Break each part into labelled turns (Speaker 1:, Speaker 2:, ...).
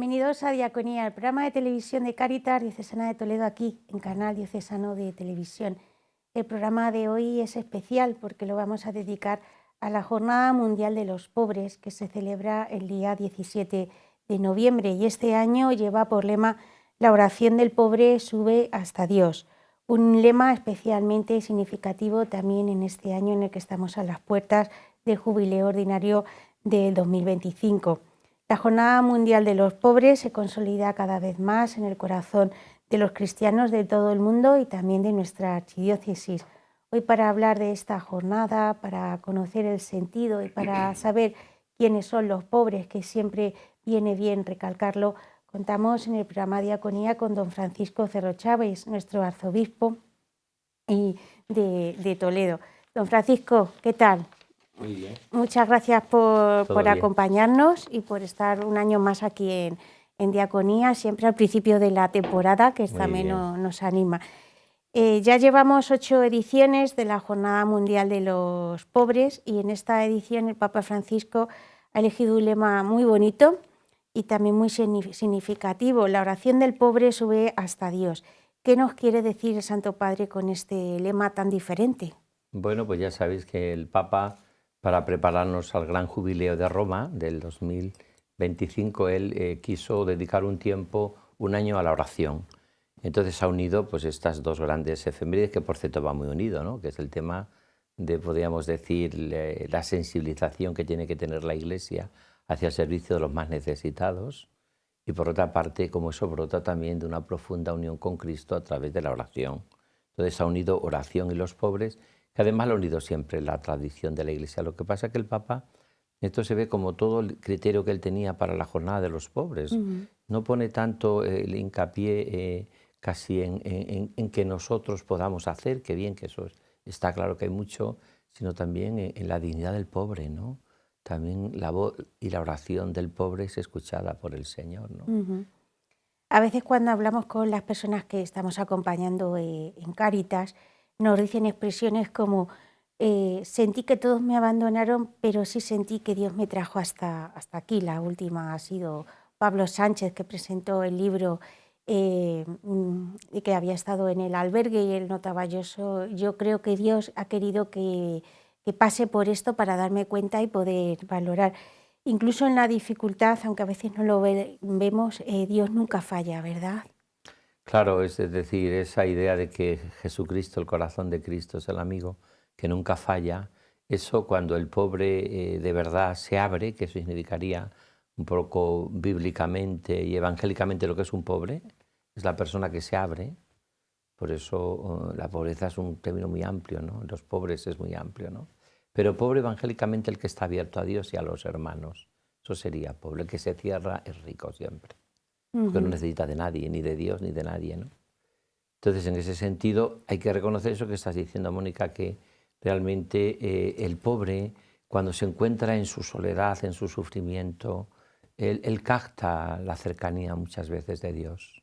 Speaker 1: Bienvenidos a Diaconía, el programa de televisión de Cáritas Diocesana de Toledo, aquí en Canal Diocesano de Televisión. El programa de hoy es especial porque lo vamos a dedicar a la Jornada Mundial de los Pobres, que se celebra el día 17 de noviembre y este año lleva por lema "La oración del pobre sube hasta Dios", un lema especialmente significativo también en este año en el que estamos a las puertas del jubileo ordinario del 2025. La Jornada Mundial de los Pobres se consolida cada vez más en el corazón de los cristianos de todo el mundo y también de nuestra archidiócesis. Hoy, para hablar de esta jornada, para conocer el sentido y para saber quiénes son los pobres, que siempre viene bien recalcarlo, contamos en el programa Diaconía con don Francisco Cerro Chávez, nuestro arzobispo de Toledo. Don Francisco, ¿qué tal?
Speaker 2: Muy bien.
Speaker 1: Muchas gracias por
Speaker 2: bien.
Speaker 1: acompañarnos y por estar un año más aquí en Diaconía, siempre al principio de la temporada, que también nos anima. Ya llevamos 8 ediciones de la Jornada Mundial de los Pobres y en esta edición el Papa Francisco ha elegido un lema muy bonito y también muy significativo: la oración del pobre sube hasta Dios. ¿Qué nos quiere decir el Santo Padre con este lema tan diferente?
Speaker 2: Bueno, pues ya sabéis que el Papa, para prepararnos al gran jubileo de Roma del 2025, él quiso dedicar un año a la oración. Entonces ha unido pues estas dos grandes efemérides, que por cierto va muy unido, ¿no? Que es el tema de, podríamos decir, la sensibilización que tiene que tener la Iglesia hacia el servicio de los más necesitados, y por otra parte, como eso brota también de una profunda unión con Cristo a través de la oración. Entonces ha unido oración y los pobres, que además lo ha unido siempre la tradición de la Iglesia. Lo que pasa es que el Papa, esto se ve como todo el criterio que él tenía para la jornada de los pobres. No pone tanto el hincapié casi en que nosotros podamos hacer, que bien, que eso está claro que hay mucho, sino también en la dignidad del pobre, ¿no? También la voz y la oración del pobre es escuchada por el Señor, ¿no?
Speaker 1: A veces, cuando hablamos con las personas que estamos acompañando en Cáritas, nos dicen expresiones como sentí que todos me abandonaron, pero sí sentí que Dios me trajo hasta aquí. La última ha sido Pablo Sánchez, que presentó el libro y que había estado en el albergue, y él notaba: yo creo que Dios ha querido que pase por esto para darme cuenta y poder valorar. Incluso en la dificultad, aunque a veces no lo vemos, Dios nunca falla, ¿verdad?
Speaker 2: Claro, es decir, esa idea de que Jesucristo, el corazón de Cristo, es el amigo que nunca falla, eso cuando el pobre de verdad se abre, que eso significaría un poco bíblicamente y evangélicamente lo que es un pobre, es la persona que se abre. Por eso la pobreza es un término muy amplio, ¿no? Los pobres es muy amplio, ¿no? Pero pobre evangélicamente el que está abierto a Dios y a los hermanos. Eso sería pobre. El que se cierra es rico siempre, porque no necesita de nadie, ni de Dios, ni de nadie, ¿no? Entonces, en ese sentido, hay que reconocer eso que estás diciendo, Mónica, que realmente el pobre, cuando se encuentra en su soledad, en su sufrimiento, él capta la cercanía muchas veces de Dios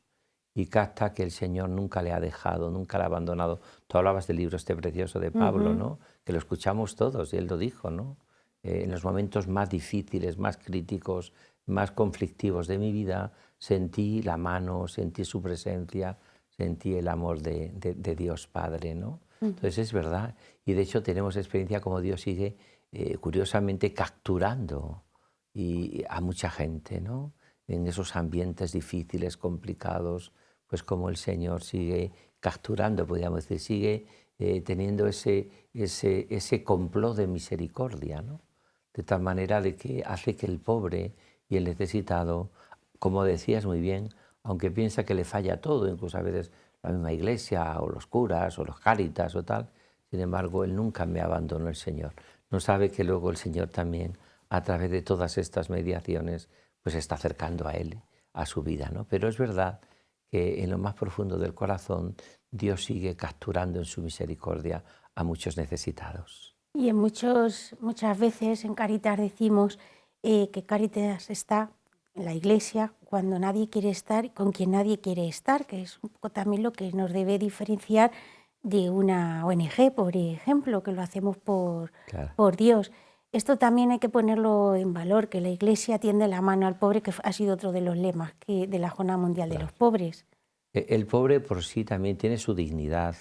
Speaker 2: y capta que el Señor nunca le ha dejado, nunca le ha abandonado. Tú hablabas del libro este precioso de Pablo, ¿no? Que lo escuchamos todos, y él lo dijo, ¿no? En los momentos más difíciles, más críticos, más conflictivos de mi vida, sentí la mano, sentí su presencia, sentí el amor de Dios Padre, ¿no? Entonces es verdad, y de hecho tenemos experiencia como Dios sigue curiosamente capturando a mucha gente, ¿no? En esos ambientes difíciles, complicados, pues como el Señor sigue capturando, podríamos decir, sigue teniendo ese complot de misericordia, ¿no? De tal manera de que hace que el pobre y el necesitado, como decías muy bien, aunque piensa que le falla todo, incluso a veces la misma Iglesia o los curas o los Cáritas o tal, sin embargo, él nunca me abandonó, el Señor. No sabe que luego el Señor también, a través de todas estas mediaciones, pues está acercando a él, a su vida, ¿no? Pero es verdad que en lo más profundo del corazón Dios sigue capturando en su misericordia a muchos necesitados.
Speaker 1: Y muchas veces en Cáritas decimos que Cáritas está en la Iglesia cuando nadie quiere estar y con quien nadie quiere estar, que es un poco también lo que nos debe diferenciar de una ONG, por ejemplo, que lo hacemos
Speaker 2: Claro.
Speaker 1: por Dios. Esto también hay que ponerlo en valor, que la Iglesia tiende la mano al pobre, que ha sido otro de los lemas de la Jornada Mundial de los
Speaker 2: Claro.
Speaker 1: Pobres.
Speaker 2: El pobre por sí también tiene su dignidad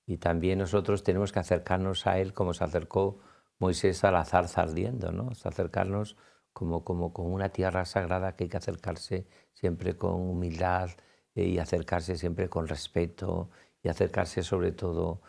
Speaker 2: y también nosotros tenemos que acercarnos a él como se acercó Moisés a la zarza ardiendo, ¿no? Es acercarnos como con una tierra sagrada que hay que acercarse siempre con humildad y acercarse siempre con respeto y acercarse sobre todo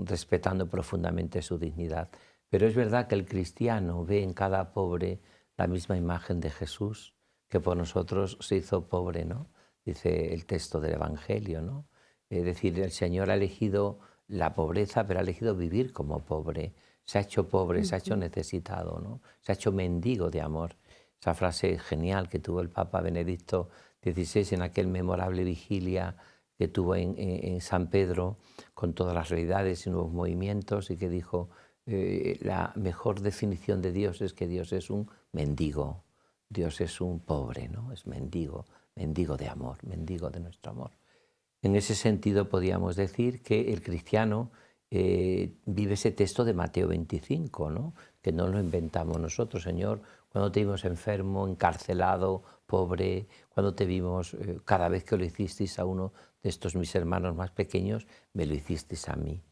Speaker 2: respetando profundamente su dignidad. Pero es verdad que el cristiano ve en cada pobre la misma imagen de Jesús, que por nosotros se hizo pobre, ¿no? Dice el texto del Evangelio, ¿no? Es decir, el Señor ha elegido la pobreza, pero ha elegido vivir como pobre. Se ha hecho pobre, se ha hecho necesitado, ¿no? Se ha hecho mendigo de amor. Esa frase genial que tuvo el Papa Benedicto XVI en aquel memorable vigilia que tuvo en San Pedro, con todas las realidades y nuevos movimientos, y que dijo, la mejor definición de Dios es que Dios es un mendigo, Dios es un pobre, ¿no? Es mendigo, mendigo de amor, mendigo de nuestro amor. En ese sentido podríamos decir que el cristiano vive ese texto de Mateo 25, ¿no? Que no lo inventamos nosotros, Señor, cuando te vimos enfermo, encarcelado, pobre, cuando te vimos, cada vez que lo hicisteis a uno de estos mis hermanos más pequeños, me lo hicisteis a mí.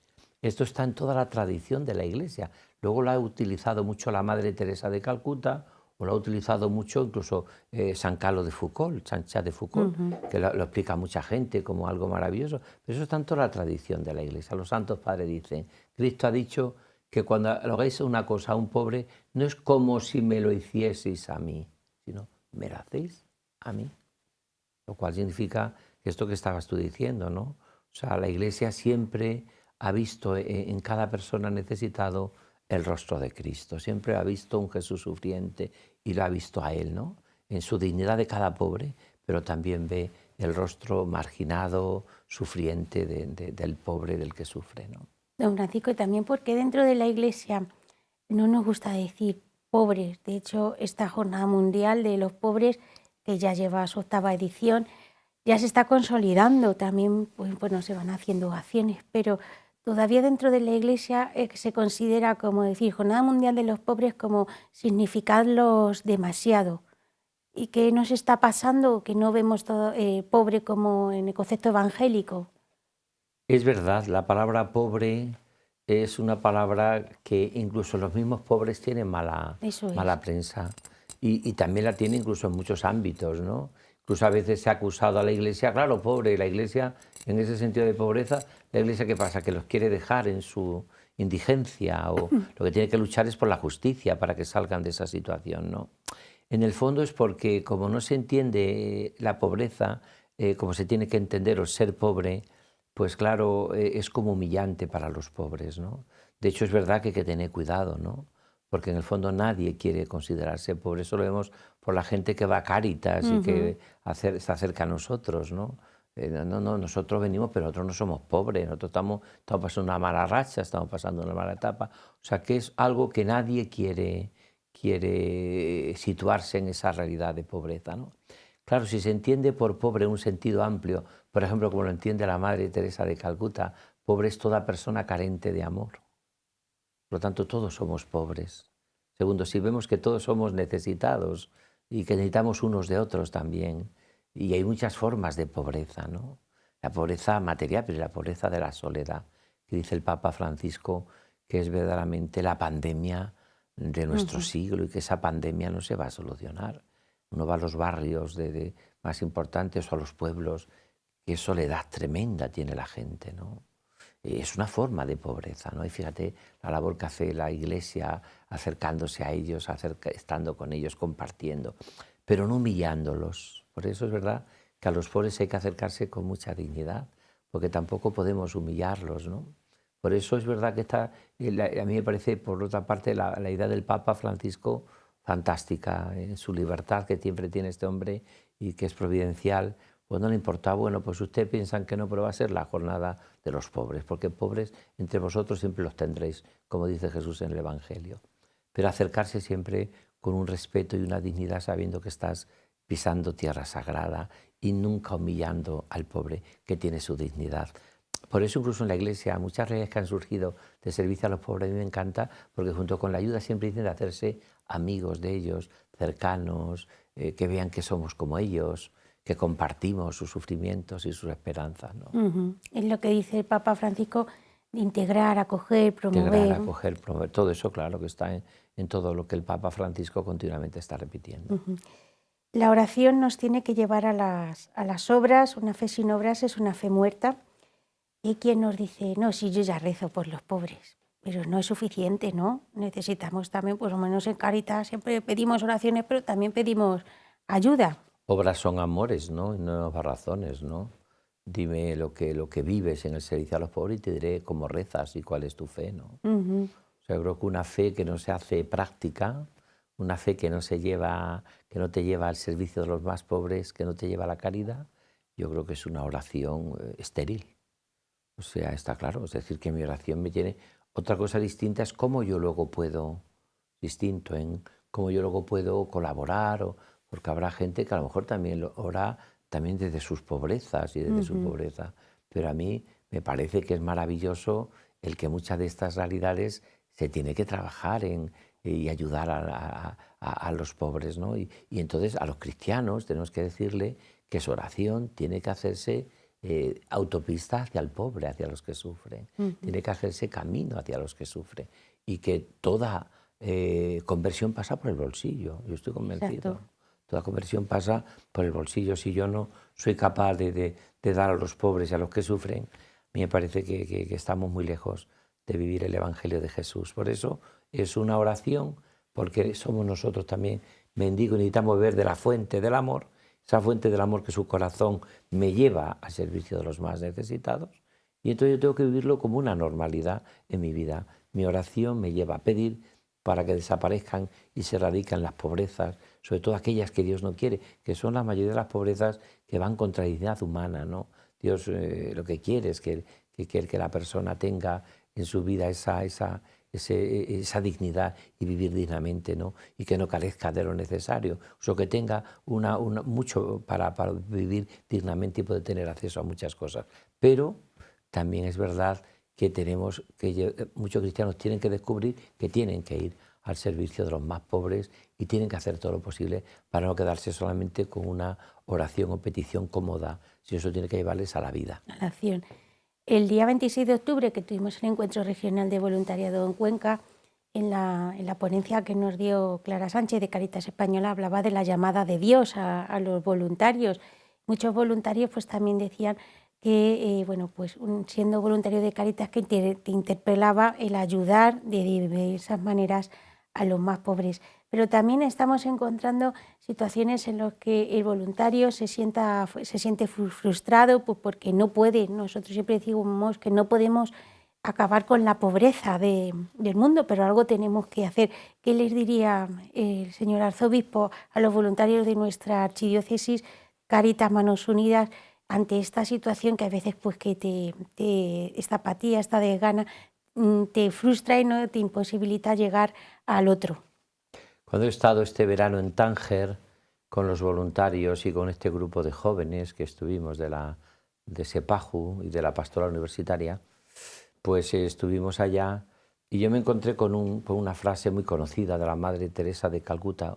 Speaker 2: Esto está en toda la tradición de la Iglesia. Luego lo ha utilizado mucho la Madre Teresa de Calcuta, o lo ha utilizado mucho incluso San Carlos de Foucault, San Charles de Foucault, que lo explica mucha gente como algo maravilloso. Pero eso está en toda la tradición de la Iglesia. Los santos padres dicen, Cristo ha dicho que cuando lo hagáis una cosa a un pobre, no es como si me lo hicieseis a mí, sino me lo hacéis a mí. Lo cual significa esto que estabas tú diciendo, ¿no? O sea, la Iglesia siempre ha visto en cada persona necesitado el rostro de Cristo, siempre ha visto un Jesús sufriente y lo ha visto a Él, ¿no? En su dignidad de cada pobre, pero también ve el rostro marginado, sufriente del pobre, del que sufre, ¿no?
Speaker 1: Don Francisco, y también porque dentro de la Iglesia no nos gusta decir pobres. De hecho, esta Jornada Mundial de los Pobres, que ya lleva su 8ª edición, ya se está consolidando. También pues, bueno, se van haciendo acciones, pero todavía dentro de la Iglesia se considera como decir Jornada Mundial de los Pobres como significarlos demasiado. ¿Y qué nos está pasando? Que no vemos todo pobre como en el concepto evangélico.
Speaker 2: Es verdad, la palabra pobre es una palabra que incluso los mismos pobres tienen mala
Speaker 1: Eso es.
Speaker 2: prensa y también la tiene incluso en muchos ámbitos, ¿no? Incluso a veces se ha acusado a la Iglesia, claro, pobre, la Iglesia en ese sentido de pobreza, la Iglesia ¿qué pasa? Que los quiere dejar en su indigencia o lo que tiene que luchar es por la justicia para que salgan de esa situación, ¿no? En el fondo es porque como no se entiende la pobreza como se tiene que entender o ser pobre, pues claro, es como humillante para los pobres, ¿no? De hecho, es verdad que hay que tener cuidado, ¿no? Porque en el fondo nadie quiere considerarse pobre. Eso lo vemos por la gente que va a Cáritas y que se acerca a nosotros, ¿no? Nosotros venimos, pero nosotros no somos pobres. Nosotros estamos pasando una mala racha, estamos pasando una mala etapa. O sea, que es algo que nadie quiere situarse en esa realidad de pobreza, ¿no? Claro, si se entiende por pobre en un sentido amplio, por ejemplo, como lo entiende la Madre Teresa de Calcuta, pobre es toda persona carente de amor. Por lo tanto, todos somos pobres. Segundo, si vemos que todos somos necesitados y que necesitamos unos de otros también, y hay muchas formas de pobreza, ¿no? La pobreza material, pero la pobreza de la soledad, que dice el Papa Francisco, que es verdaderamente la pandemia de nuestro siglo y que esa pandemia no se va a solucionar. Uno va a los barrios más importantes o a los pueblos, qué soledad tremenda tiene la gente, ¿no? Es una forma de pobreza, ¿no? Y fíjate la labor que hace la Iglesia acercándose a ellos, estando con ellos, compartiendo, pero no humillándolos. Por eso es verdad que a los pobres hay que acercarse con mucha dignidad, porque tampoco podemos humillarlos, ¿no? Por eso es verdad que a mí me parece, por otra parte, la idea del Papa Francisco fantástica, en su libertad que siempre tiene este hombre y que es providencial. Pues no le importa, bueno, pues ustedes piensan que no, pero va a ser la jornada de los pobres, porque pobres entre vosotros siempre los tendréis, como dice Jesús en el Evangelio. Pero acercarse siempre con un respeto y una dignidad, sabiendo que estás pisando tierra sagrada y nunca humillando al pobre que tiene su dignidad. Por eso incluso en la Iglesia muchas redes que han surgido de servicio a los pobres a mí me encanta, porque junto con la ayuda siempre dicen de hacerse amigos de ellos, cercanos, que vean que somos como ellos, que compartimos sus sufrimientos y sus esperanzas, ¿no?
Speaker 1: Es lo que dice el Papa Francisco, de integrar, acoger,
Speaker 2: Integrar,
Speaker 1: promover.
Speaker 2: acoger, promover, todo eso claro que está en todo lo que el Papa Francisco continuamente está repitiendo.
Speaker 1: La oración nos tiene que llevar a las obras. Una fe sin obras es una fe muerta. Y hay quien nos dice, no, si yo ya rezo por los pobres, pero no es suficiente, ¿no? Necesitamos también, por lo menos en Cáritas, siempre pedimos oraciones, pero también pedimos ayuda.
Speaker 2: Obras son amores, ¿no? Y no razones, ¿no? Dime lo que vives en el servicio a los pobres y te diré cómo rezas y cuál es tu fe, ¿no? O sea, creo que una fe que no se hace práctica, una fe que no te lleva al servicio de los más pobres, que no te lleva a la caridad, yo creo que es una oración estéril. O sea, está claro, es decir, que mi oración me tiene... Otra cosa distinta es cómo yo luego puedo, distinto en cómo yo luego puedo colaborar, porque habrá gente que a lo mejor también ora también desde sus pobrezas y desde su pobreza. Pero a mí me parece que es maravilloso el que muchas de estas realidades se tiene que trabajar y ayudar a los pobres, ¿no? Y entonces a los cristianos tenemos que decirle que su oración tiene que hacerse autopista hacia el pobre, hacia los que sufren. Tiene que hacerse camino hacia los que sufren. Y que toda conversión pasa por el bolsillo. Yo estoy convencido.
Speaker 1: Exacto.
Speaker 2: Toda conversión pasa por el bolsillo. Si yo no soy capaz de dar a los pobres y a los que sufren, a mí me parece que estamos muy lejos de vivir el Evangelio de Jesús. Por eso es una oración, porque somos nosotros también mendigos y necesitamos beber de la fuente del amor, esa fuente del amor que su corazón me lleva al servicio de los más necesitados. Y entonces yo tengo que vivirlo como una normalidad en mi vida. Mi oración me lleva a pedir para que desaparezcan y se erradiquen las pobrezas, sobre todo aquellas que Dios no quiere, que son la mayoría de las pobrezas que van contra la dignidad humana, ¿no? Dios lo que quiere es que la persona tenga en su vida esa dignidad y vivir dignamente, ¿no? Y que no carezca de lo necesario, o sea, que tenga mucho para vivir dignamente y poder tener acceso a muchas cosas. Pero también es verdad que muchos cristianos tienen que descubrir que tienen que ir al servicio de los más pobres y tienen que hacer todo lo posible para no quedarse solamente con una oración o petición cómoda, sino eso tiene que llevarles a la vida.
Speaker 1: A la acción. El día 26 de octubre, que tuvimos el encuentro regional de voluntariado en Cuenca, en la ponencia que nos dio Clara Sánchez de Cáritas Española, hablaba de la llamada de Dios a los voluntarios. Muchos voluntarios pues también decían que siendo voluntario de Cáritas, que te interpelaba el ayudar de diversas maneras a los más pobres. Pero también estamos encontrando situaciones en las que el voluntario se siente frustrado pues porque no puede. Nosotros siempre decimos que no podemos acabar con la pobreza del mundo, pero algo tenemos que hacer. ¿Qué les diría el señor arzobispo a los voluntarios de nuestra archidiócesis, Cáritas Manos Unidas, ante esta situación que a veces pues que esta apatía, esta desgana, te frustra y no te imposibilita llegar al otro?
Speaker 2: Cuando he estado este verano en Tánger con los voluntarios y con este grupo de jóvenes que estuvimos de Sepaju y de la pastoral universitaria, pues estuvimos allá y yo me encontré con una frase muy conocida de la Madre Teresa de Calcuta.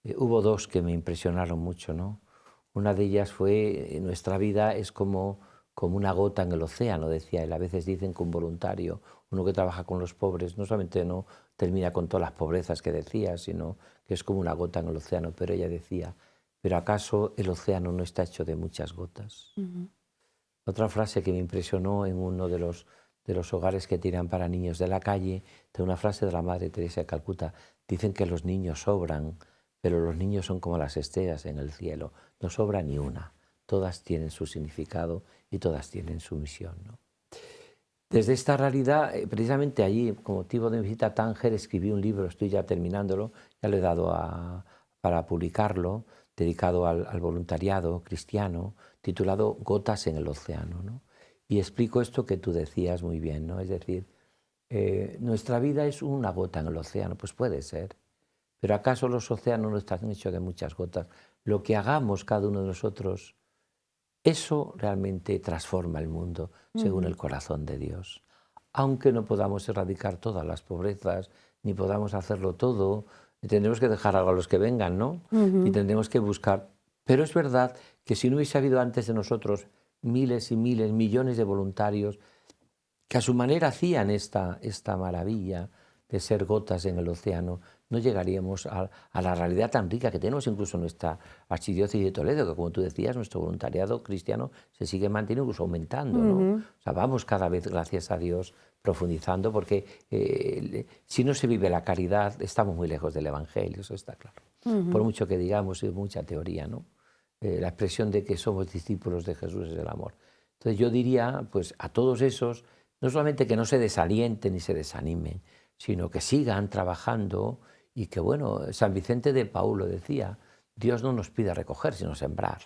Speaker 2: Hubo dos que me impresionaron mucho, ¿no? Una de ellas fue, nuestra vida es como una gota en el océano, decía él. A veces dicen que un voluntario, uno que trabaja con los pobres, no solamente no termina con todas las pobrezas que decía, sino que es como una gota en el océano. Pero ella decía, ¿pero acaso el océano no está hecho de muchas gotas? Otra frase que me impresionó en uno de los hogares que tiran para niños de la calle, de una frase de la Madre Teresa de Calcuta. Dicen que los niños sobran, pero los niños son como las estrellas en el cielo, no sobra ni una. Todas tienen su significado y todas tienen su misión, ¿no? Desde esta realidad, precisamente allí, con motivo de mi visita a Tánger, escribí un libro, estoy ya terminándolo, ya lo he dado para publicarlo, dedicado al voluntariado cristiano, titulado Gotas en el océano, ¿no? Y explico esto que tú decías muy bien, ¿no? Es decir, nuestra vida es una gota en el océano, pues puede ser, pero ¿acaso los océanos no están hechos de muchas gotas? Lo que hagamos cada uno de nosotros Eso realmente transforma el mundo según el corazón de Dios. Aunque no podamos erradicar todas las pobrezas, ni podamos hacerlo todo, tendremos que dejar algo a los que vengan, ¿no? Y tendremos que buscar. Pero es verdad que si no hubiese habido antes de nosotros miles y miles, millones de voluntarios que a su manera hacían esta maravilla de ser gotas en el océano, no llegaríamos a la realidad tan rica que tenemos incluso en nuestra archidiócesis de Toledo, que como tú decías, nuestro voluntariado cristiano se sigue manteniendo, incluso aumentando, ¿no? O sea, vamos cada vez, gracias a Dios, profundizando, porque si no se vive la caridad, estamos muy lejos del Evangelio, eso está claro. Por mucho que digamos, es mucha teoría, ¿no? La expresión de que somos discípulos de Jesús es el amor. Entonces yo diría, pues a todos esos, no solamente que no se desalienten ni se desanimen, sino que sigan trabajando y que, bueno, San Vicente de Paulo decía, Dios no nos pide recoger, sino sembrar.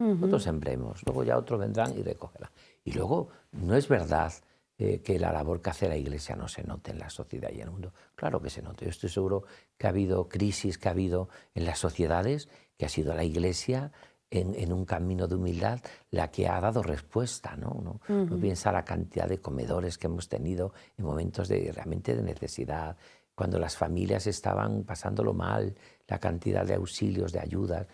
Speaker 2: Nosotros sembremos, luego ya otros vendrán y recogerán. Y luego, no es verdad que la labor que hace la Iglesia no se note en la sociedad y en el mundo. Claro que se nota. Yo estoy seguro que ha habido crisis, que ha habido en las sociedades, que ha sido la Iglesia en un camino de humildad la que ha dado respuesta, ¿no? Uno piensa la cantidad de comedores que hemos tenido en momentos realmente de necesidad, cuando las familias estaban pasándolo mal, la cantidad de auxilios, de ayudas.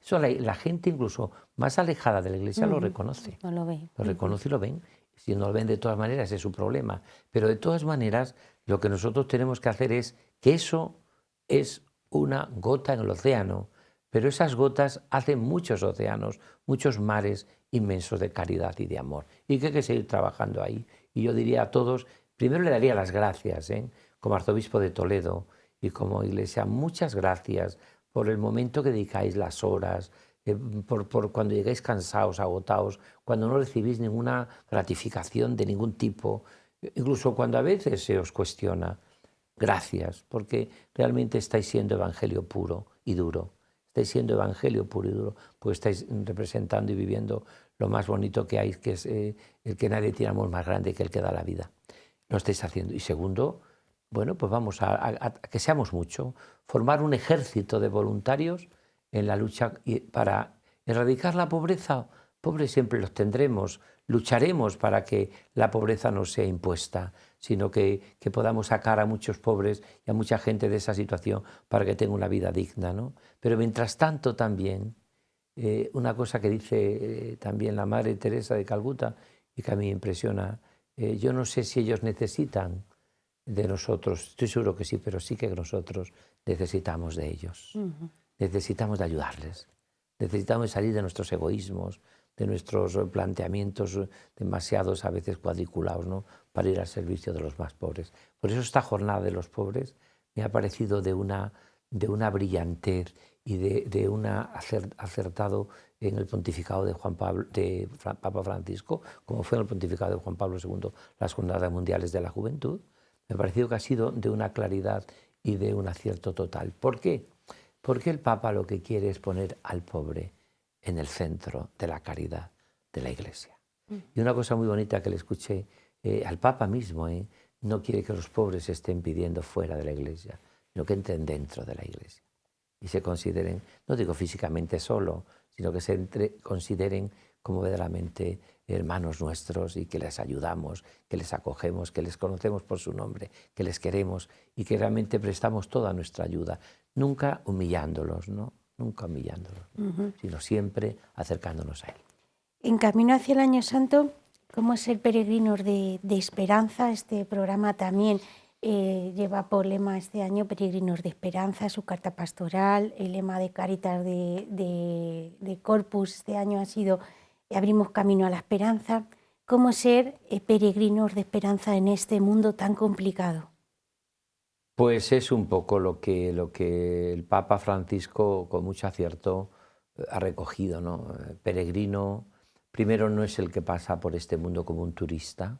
Speaker 2: Eso la gente incluso más alejada de la Iglesia lo reconoce.
Speaker 1: No lo ve.
Speaker 2: Lo reconoce y lo ven. Si no lo ven de todas maneras es su problema. Pero de todas maneras lo que nosotros tenemos que hacer es que eso es una gota en el océano. Pero esas gotas hacen muchos océanos, muchos mares inmensos de caridad y de amor. Y que hay que seguir trabajando ahí. Y yo diría a todos, primero le daría las gracias, como arzobispo de Toledo y como Iglesia, muchas gracias por el momento que dedicáis, las horas, por cuando llegáis cansados, agotados, cuando no recibís ninguna gratificación de ningún tipo, incluso cuando a veces se os cuestiona. Gracias, porque realmente estáis siendo evangelio puro y duro. Estáis siendo evangelio puro y duro, pues estáis representando y viviendo lo más bonito que hay, que es el que nadie tiene amor más grande que el que da la vida. Lo estáis haciendo. Y segundo, bueno, pues vamos a que seamos mucho, formar un ejército de voluntarios en la lucha para erradicar la pobreza. Pobres siempre los tendremos, lucharemos para que la pobreza no sea impuesta, sino que podamos sacar a muchos pobres y a mucha gente de esa situación para que tenga una vida digna, ¿no? Pero mientras tanto también, una cosa que dice también la Madre Teresa de Calcuta y que a mí me impresiona, yo no sé si ellos necesitan de nosotros, estoy seguro que sí, pero sí que nosotros necesitamos de ellos. Necesitamos de ayudarles, necesitamos salir de nuestros egoísmos, de nuestros planteamientos demasiados a veces cuadriculados, ¿no? Para ir al servicio de los más pobres. Por eso esta jornada de los pobres me ha parecido de una brillantez y de un acertado en el pontificado de Papa Francisco, como fue en el pontificado de Juan Pablo II, las Jornadas Mundiales de la Juventud. Me ha parecido que ha sido de una claridad y de un acierto total. ¿Por qué? Porque el Papa lo que quiere es poner al pobre en el centro de la caridad de la Iglesia. Y una cosa muy bonita que le escuché al Papa mismo, no quiere que los pobres se estén pidiendo fuera de la Iglesia, sino que entren dentro de la Iglesia y se consideren, no digo físicamente solo, sino que se consideren como verdaderamente hermanos nuestros y que les ayudamos, que les acogemos, que les conocemos por su nombre, que les queremos y que realmente prestamos toda nuestra ayuda, nunca humillándolos, ¿no? Nunca humillándolos, sino siempre acercándonos a Él.
Speaker 1: En Camino hacia el Año Santo, ¿cómo ser peregrinos de esperanza? Este programa también lleva por lema este año Peregrinos de Esperanza, su carta pastoral, el lema de Caritas de Corpus este año ha sido Abrimos camino a la esperanza. ¿Cómo ser peregrinos de esperanza en este mundo tan complicado?
Speaker 2: Pues es un poco lo que el Papa Francisco con mucho acierto ha recogido, ¿no? Peregrino, primero no es el que pasa por este mundo como un turista,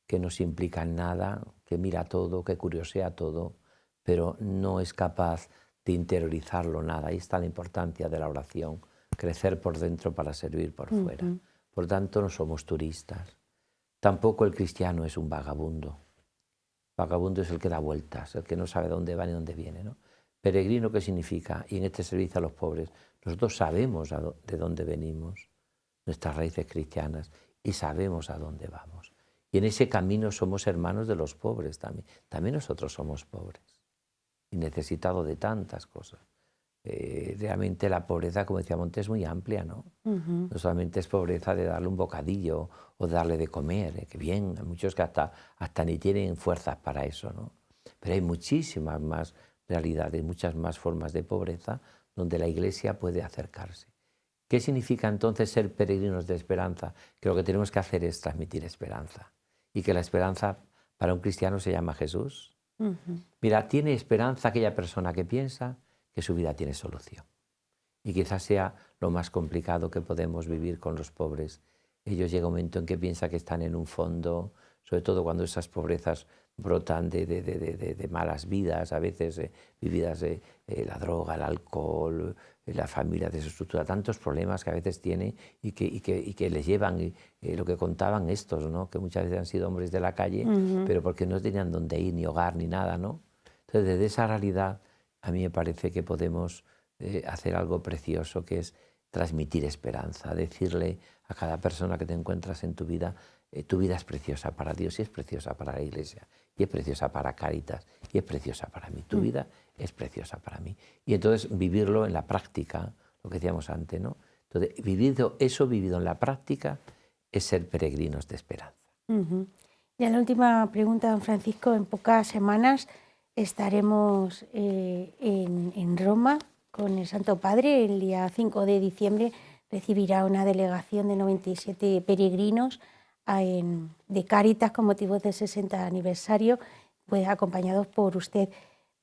Speaker 2: que no se implica en nada, que mira todo, que curiosea todo, pero no es capaz de interiorizarlo nada. Ahí está la importancia de la oración, crecer por dentro para servir por fuera. Por tanto, no somos turistas. Tampoco el cristiano es un vagabundo. Vagabundo es el que da vueltas, el que no sabe dónde va ni dónde viene, ¿no? Peregrino, ¿qué significa? Y en este servicio a los pobres, nosotros sabemos de dónde venimos, nuestras raíces cristianas y sabemos a dónde vamos. Y en ese camino somos hermanos de los pobres también. También nosotros somos pobres y necesitados de tantas cosas. Realmente la pobreza, como decía Montes, es muy amplia, ¿no? No solamente es pobreza de darle un bocadillo o de darle de comer, que bien, hay muchos que hasta ni tienen fuerzas para eso, ¿no? Pero hay muchísimas más realidades, muchas más formas de pobreza donde la Iglesia puede acercarse. ¿Qué significa entonces ser peregrinos de esperanza? Que lo que tenemos que hacer es transmitir esperanza y que la esperanza para un cristiano se llama Jesús. Mira, tiene esperanza aquella persona que piensa que su vida tiene solución. Y quizás sea lo más complicado que podemos vivir con los pobres. Ellos llega un momento en que piensan que están en un fondo, sobre todo cuando esas pobrezas brotan de malas vidas, a veces vividas de la droga, el alcohol, la familia desestructurada, tantos problemas que a veces tiene y que les llevan, lo que contaban estos, ¿no? Que muchas veces han sido hombres de la calle, pero porque no tenían dónde ir, ni hogar, ni nada, ¿no? Entonces, desde esa realidad, a mí me parece que podemos hacer algo precioso, que es transmitir esperanza, decirle a cada persona que te encuentras en tu vida es preciosa para Dios y es preciosa para la Iglesia y es preciosa para Cáritas y es preciosa para mí. Tu vida es preciosa para mí. Y entonces vivirlo en la práctica, lo que decíamos antes, ¿no? Entonces, vivido en la práctica es ser peregrinos de esperanza.
Speaker 1: Ya la última pregunta, don Francisco. En pocas semanas estaremos en Roma con el Santo Padre. El día 5 de diciembre recibirá una delegación de 97 peregrinos de Cáritas con motivo del 60 aniversario, pues acompañados por usted.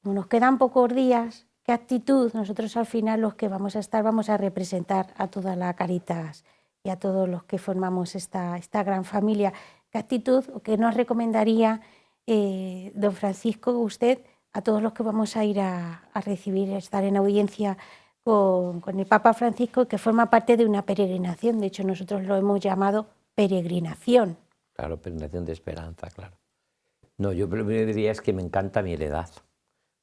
Speaker 1: Como nos quedan pocos días, ¿qué actitud? Nosotros al final los que vamos a representar a toda la Cáritas y a todos los que formamos esta gran familia. ¿Qué actitud o qué nos recomendaría, don Francisco, usted, a todos los que vamos a ir a recibir, a estar en audiencia con el Papa Francisco, que forma parte de una peregrinación? De hecho, nosotros lo hemos llamado peregrinación.
Speaker 2: Claro, peregrinación de esperanza, claro. No, yo primero diría es que me encanta mi heredad,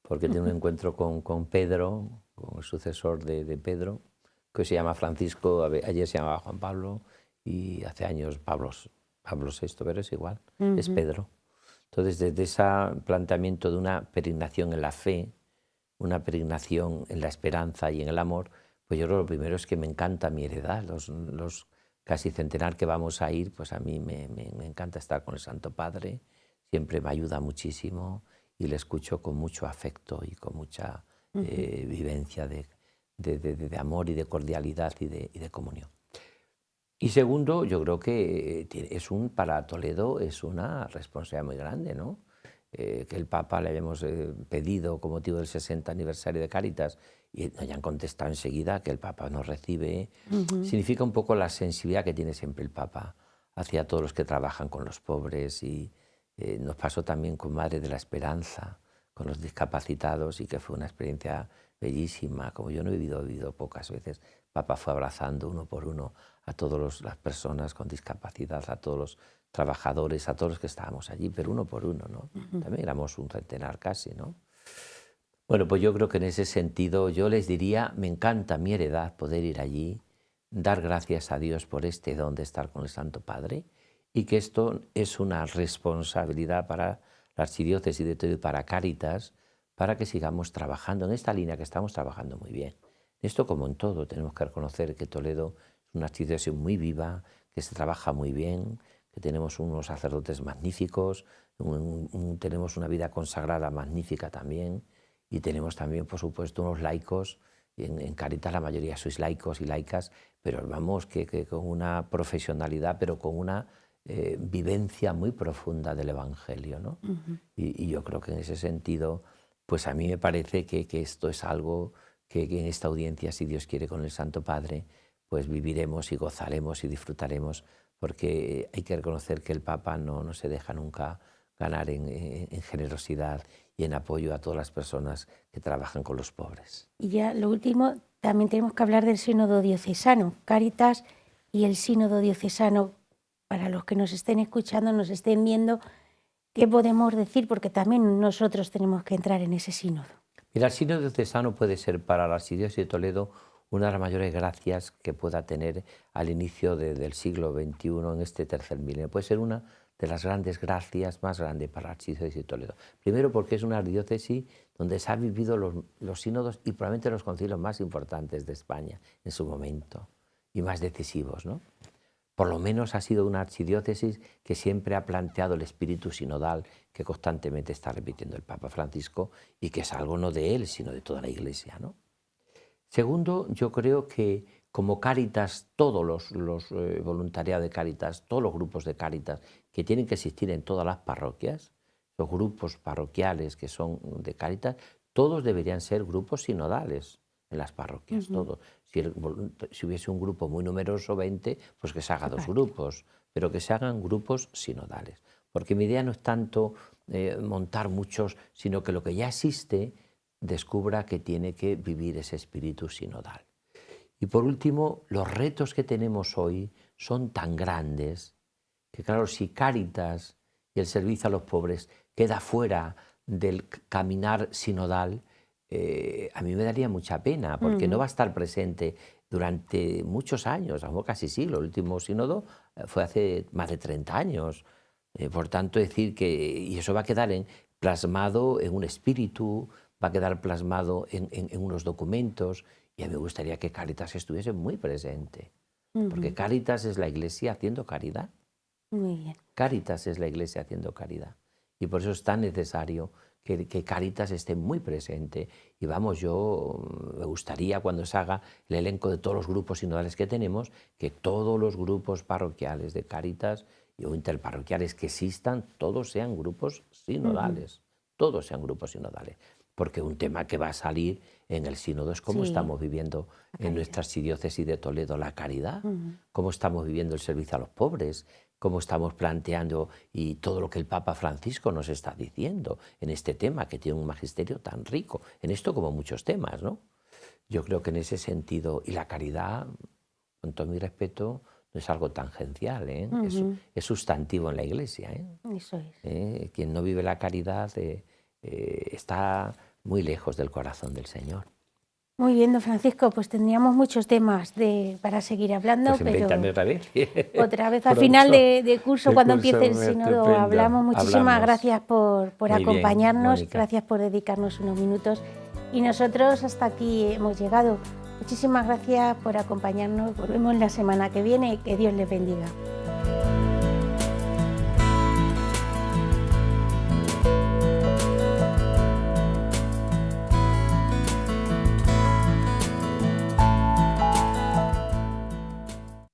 Speaker 2: porque tengo un encuentro con Pedro, con el sucesor de Pedro, que hoy se llama Francisco, ayer se llamaba Juan Pablo y hace años Pablo VI, pero es igual, es Pedro. Entonces, desde ese planteamiento de una peregrinación en la fe, una peregrinación en la esperanza y en el amor, pues yo creo que lo primero es que me encanta mi heredad. Los casi centenar que vamos a ir, pues a mí me encanta estar con el Santo Padre, siempre me ayuda muchísimo y le escucho con mucho afecto y con mucha vivencia de amor y de cordialidad y de comunión. Y segundo, yo creo que para Toledo es una responsabilidad muy grande, ¿no? Que el Papa le hayamos pedido con motivo del 60 aniversario de Cáritas y nos hayan contestado enseguida que el Papa nos recibe, significa un poco la sensibilidad que tiene siempre el Papa hacia todos los que trabajan con los pobres. Y nos pasó también con Madre de la Esperanza, con los discapacitados, y que fue una experiencia bellísima, como yo no he vivido pocas veces. El Papa fue abrazando uno por uno a todas las personas con discapacidad, a todos los trabajadores, a todos los que estábamos allí, pero uno por uno, ¿no? También éramos un centenar casi, ¿no? Bueno, pues yo creo que en ese sentido yo les diría, me encanta mi heredad poder ir allí, dar gracias a Dios por este don de estar con el Santo Padre, y que esto es una responsabilidad para la Archidiócesis de Toledo y para Cáritas, para que sigamos trabajando en esta línea que estamos trabajando muy bien. Esto, como en todo, tenemos que reconocer que Toledo es una archidiócesis muy viva, que se trabaja muy bien, que tenemos unos sacerdotes magníficos, tenemos una vida consagrada magnífica también, y tenemos también, por supuesto, unos laicos. En Cáritas la mayoría sois laicos y laicas, pero vamos, que con una profesionalidad, pero con una vivencia muy profunda del Evangelio, ¿no? Y yo creo que en ese sentido, pues a mí me parece que esto es algo que en esta audiencia, si Dios quiere, con el Santo Padre, pues viviremos y gozaremos y disfrutaremos, porque hay que reconocer que el Papa no se deja nunca ganar en generosidad y en apoyo a todas las personas que trabajan con los pobres.
Speaker 1: Y ya lo último, también tenemos que hablar del sínodo diocesano, Cáritas y el sínodo diocesano. Para los que nos estén escuchando, nos estén viendo, ¿qué podemos decir? Porque también nosotros tenemos que entrar en ese sínodo.
Speaker 2: Mira, el sínodo diocesano puede ser para la Archidiócesis de Toledo una de las mayores gracias que pueda tener al inicio del siglo XXI en este tercer milenio. Puede ser una de las grandes gracias más grandes para la Archidiócesis de Toledo. Primero porque es una diócesis donde se han vivido los sínodos y probablemente los concilios más importantes de España en su momento y más decisivos, ¿no? Por lo menos ha sido una archidiócesis que siempre ha planteado el espíritu sinodal que constantemente está repitiendo el Papa Francisco y que es algo no de él, sino de toda la Iglesia, ¿no? Segundo, yo creo que como Cáritas, todos los voluntariados de Cáritas, todos los grupos de Cáritas que tienen que existir en todas las parroquias, los grupos parroquiales que son de Cáritas, todos deberían ser grupos sinodales en las parroquias, todos. Si hubiese un grupo muy numeroso, 20, pues que se haga 2 grupos, pero que se hagan grupos sinodales. Porque mi idea no es tanto montar muchos, sino que lo que ya existe descubra que tiene que vivir ese espíritu sinodal. Y por último, los retos que tenemos hoy son tan grandes que, claro, si Cáritas y el servicio a los pobres queda fuera del caminar sinodal, a mí me daría mucha pena, porque no va a estar presente durante muchos años, a lo mejor casi siglo. El último sínodo fue hace más de 30 años. Por tanto, decir que, y eso va a quedar plasmado en un espíritu, va a quedar plasmado en unos documentos, y a mí me gustaría que Cáritas estuviese muy presente, porque Cáritas es la Iglesia haciendo caridad.
Speaker 1: Muy bien.
Speaker 2: Cáritas es la Iglesia haciendo caridad, y por eso es tan necesario que Cáritas esté muy presente. Y vamos, yo me gustaría, cuando se haga el elenco de todos los grupos sinodales que tenemos, que todos los grupos parroquiales de Cáritas o interparroquiales que existan, todos sean grupos sinodales, todos sean grupos sinodales. Porque un tema que va a salir en el sínodo es cómo estamos viviendo en nuestra archidiócesis de Toledo la caridad, cómo estamos viviendo el servicio a los pobres, cómo estamos planteando y todo lo que el Papa Francisco nos está diciendo en este tema, que tiene un magisterio tan rico, en esto como muchos temas, ¿no? Yo creo que en ese sentido, y la caridad, con todo mi respeto, no es algo tangencial, ¿eh? Es sustantivo en la Iglesia, ¿eh?
Speaker 1: Eso es.
Speaker 2: Quien no vive la caridad está muy lejos del corazón del Señor.
Speaker 1: Muy bien, don Francisco, pues tendríamos muchos temas para seguir hablando,
Speaker 2: Pues
Speaker 1: pero
Speaker 2: invéntame otra vez.
Speaker 1: otra vez al final de curso, cuando empiece el sínodo,
Speaker 2: estupendo.
Speaker 1: hablamos. Muchísimas gracias por
Speaker 2: Muy
Speaker 1: acompañarnos,
Speaker 2: bien, Mónica.
Speaker 1: gracias por dedicarnos unos minutos. Y nosotros hasta aquí hemos llegado. Muchísimas gracias por acompañarnos. Volvemos la semana que viene. Que Dios les bendiga.